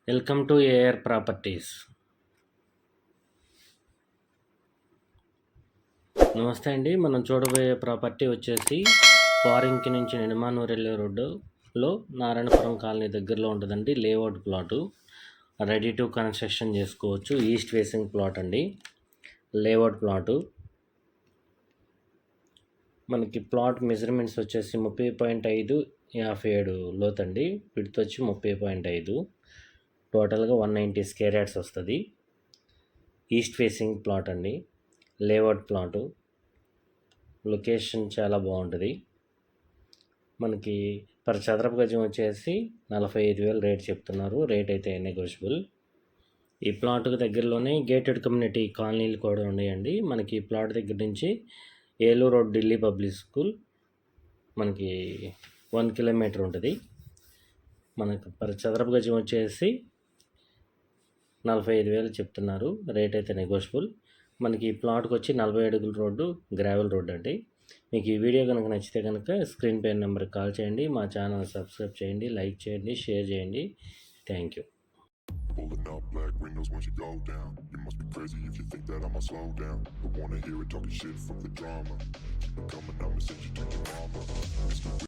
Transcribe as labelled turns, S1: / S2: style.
S1: Welcome to AR properties. నమస్తే అండి. మనం చూడబోయే ప్రాపర్టీ వచ్చేసి పారింకి నుంచి నిడమానూరు వెళ్ళే రోడ్డులో నారాయణపురం కాలనీ దగ్గరలో ఉంటుందండి. Layout plot, ready to construction చేసుకోవచ్చు. ఈస్ట్ ఫేసింగ్ ప్లాట్ అండి. లేఅవుట్ ప్లాటు మనకి ప్లాట్ మెజర్మెంట్స్ వచ్చేసి 30.5 57 లోతండి. విడ్త్ వచ్చి 30.5, టోటల్గా 190 స్క్వేర్ యార్డ్స్ వస్తుంది. ఈస్ట్ ఫేసింగ్ ప్లాట్ అండి. లేఅవుట్ ప్లాటు, లొకేషన్ చాలా బాగుంటుంది. మనకి పర్ చదరపు గజం వచ్చేసి 45,000 రేట్ చెప్తున్నారు. రేట్ అయితే నెగోషియబుల్. ఈ ప్లాట్కి దగ్గరలోనే గేటెడ్ కమ్యూనిటీ కాలనీలు కూడా ఉన్నాయండి. మనకి ఈ ప్లాట్ దగ్గర నుంచి Eluru road Delhi public school మనకి 1 కిలోమీటర్ ఉంటుంది. మనకు పర్ చదరపు గజం వచ్చేసి 45,000 చెప్తున్నారు. రేట్ అయితే నెగోషియబుల్. మనకి ఈ ప్లాట్కి వచ్చి 40 అడుగుల రోడ్డు, గ్రావెల్ రోడ్ అండి. మీకు ఈ వీడియో కనుక నచ్చితే కనుక స్క్రీన్ పై నెంబర్కి కాల్ చేయండి. మా ఛానల్ సబ్స్క్రైబ్ చేయండి, లైక్ చేయండి, షేర్ చేయండి. Thank you.
S2: Pulling up black windows once you go down. You must be crazy if you think that I'ma slow down. I wanna hear it talking shit from the drama. Keep it coming, I'ma send you to your mama.